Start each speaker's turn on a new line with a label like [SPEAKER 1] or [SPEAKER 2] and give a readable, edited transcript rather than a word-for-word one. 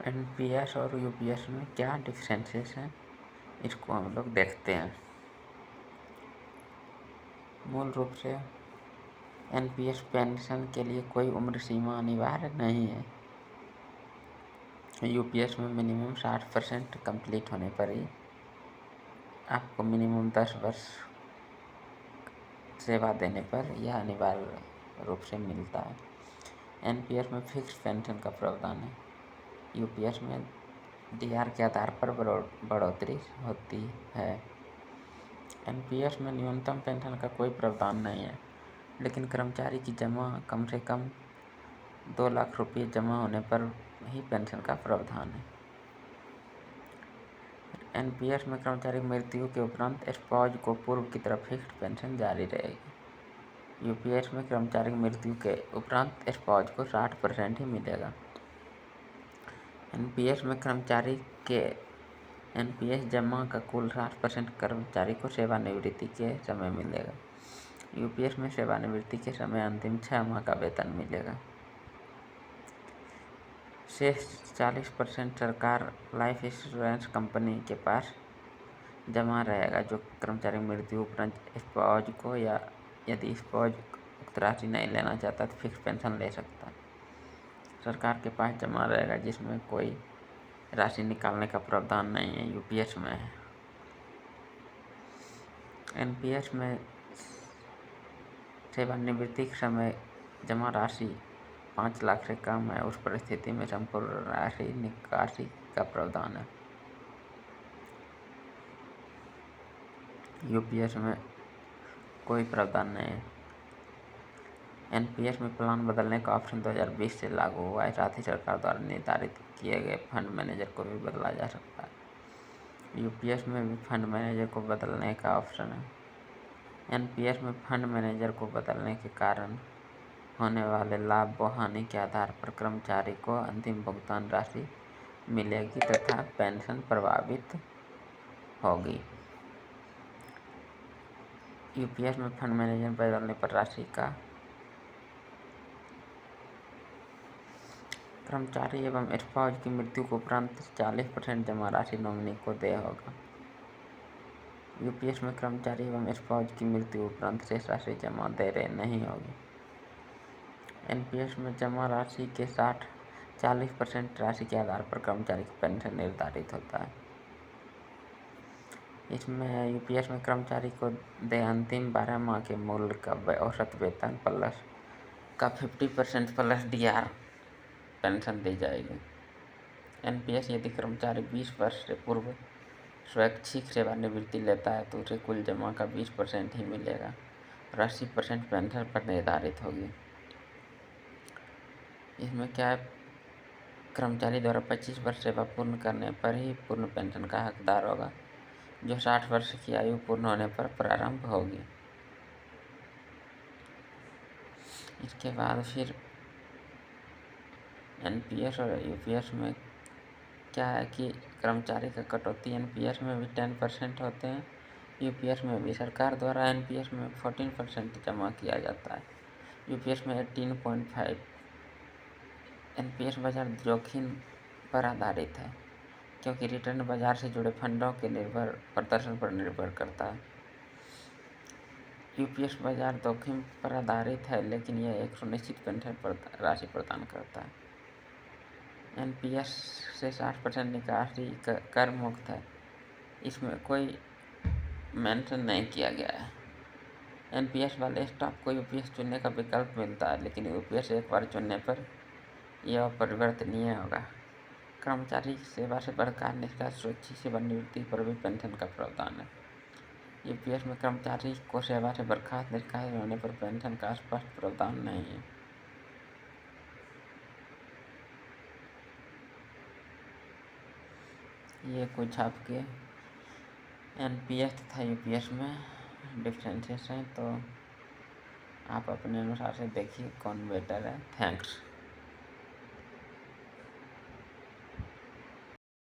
[SPEAKER 1] NPS और UPS में क्या डिफरेंसेस हैं, इसको हम लोग देखते हैं। मूल रूप से एनपीएस पेंशन के लिए कोई उम्र सीमा अनिवार्य नहीं है। यूपीएस में मिनिमम 60% कंप्लीट होने पर ही आपको मिनिमम 10 वर्ष सेवा देने पर यह अनिवार्य रूप से मिलता है। एनपीएस में फिक्स पेंशन का प्रावधान है। यूपीएस में डीआर के आधार पर बढ़ोतरी होती है। एनपीएस में न्यूनतम पेंशन का कोई प्रावधान नहीं है, लेकिन कर्मचारी की जमा कम से कम 2 लाख रुपये जमा होने पर ही पेंशन का प्रावधान है। एनपीएस में कर्मचारी की मृत्यु के उपरांत स्पाउस को पूर्व की तरह फिक्स्ड पेंशन जारी रहेगी। यूपीएस में कर्मचारी की मृत्यु के उपरांत स्पाउस को 60% ही मिलेगा। एनपीएस में कर्मचारी के एनपीएस जमा का कुल 60% कर्मचारी को सेवानिवृत्ति के समय मिलेगा। यूपीएस में सेवानिवृत्ति के समय अंतिम 6 माह का वेतन मिलेगा। शेष 40% सरकार लाइफ इंश्योरेंस कंपनी के पास जमा रहेगा, जो कर्मचारी की मृत्यु उपरांत स्पाउस को या यदि स्पाउस उक्त राशि नहीं लेना चाहता तो फिक्स पेंशन ले सकता है। सरकार के पास जमा रहेगा, जिसमें कोई राशि निकालने का प्रावधान नहीं है, यूपीएस में है। एनपीएस में सेवानिवृत्ति के समय जमा राशि 5 लाख से कम है, उस परिस्थिति में संपूर्ण राशि निकासी का प्रावधान है। यूपीएस में कोई प्रावधान नहीं है। एनपीएस में प्लान बदलने का ऑप्शन 2020 से लागू हुआ है। साथ ही सरकार द्वारा निर्धारित किए गए फंड मैनेजर को भी बदला जा सकता है। यूपीएस में भी फंड मैनेजर को बदलने का ऑप्शन है। एनपीएस में फंड मैनेजर को बदलने के कारण होने वाले लाभ व हानि के आधार पर कर्मचारी को अंतिम भुगतान राशि मिलेगी तथा पेंशन प्रभावित होगी। यूपीएस में फंड मैनेजर बदलने पर राशि का कर्मचारी एवं स्पाउस की मृत्यु के उपरांत 40% जमा राशि नॉमिनी को देय होगा। यूपीएस में कर्मचारी एवं स्पाउस की मृत्यु उपरांत शेष राशि जमा देय नहीं होगी। एनपीएस में जमा राशि के 40% राशि के आधार पर कर्मचारी की पेंशन निर्धारित होता है। इसमें यूपीएस में कर्मचारी को देय अंतिम 12 माह के मूल्य का औसत वेतन प्लस का 50% प्लस डीआर पेंशन दी जाएगी। एनपीएस यदि कर्मचारी 20 वर्ष से पूर्व स्वैच्छिक सेवानिवृत्ति लेता है तो उसे कुल जमा का 20% ही मिलेगा और 80% पेंशन पर निर्धारित होगी। इसमें क्या है, कर्मचारी द्वारा 25 वर्ष सेवा पूर्ण करने पर ही पूर्ण पेंशन का हकदार होगा, जो 60 वर्ष की आयु पूर्ण होने पर प्रारंभ होगी। इसके बाद फिर एनपीएस और यूपीएस में क्या है कि कर्मचारी का कटौती एनपीएस में भी 10% होते हैं। यूपीएस में भी सरकार द्वारा एनपीएस में 14% जमा किया जाता है। यूपीएस में 18.5। एनपीएस बाजार जोखिम पर आधारित है, क्योंकि रिटर्न बाजार से जुड़े फंडों के प्रदर्शन पर निर्भर करता है। यूपीएस बाजार जोखिम पर आधारित है, लेकिन यह एक सुनिश्चित पेंशन राशि प्रदान करता है। एनपीएस से 60% निकासी कर मुक्त है। इसमें कोई मेंशन नहीं किया गया है। एनपीएस वाले स्टाफ को यूपीएस चुनने का विकल्प मिलता है, लेकिन यूपीएस एक बार चुनने पर यह अपरिवर्तनीय होगा। कर्मचारी की सेवा से बर्खास्त निष्कासित स्वैच्छिक सेवानिवृत्ति पर भी पेंशन का प्रावधान है। यूपीएस में कर्मचारी को सेवा से बर्खास्त निष्कासित होने पर पेंशन का स्पष्ट प्रावधान नहीं है। ये कुछ आपके एनपीएस तथा यूपीएस में डिफरेंसेस हैं, तो आप अपने अनुसार से देखिए कौन बेटर है। थैंक्स।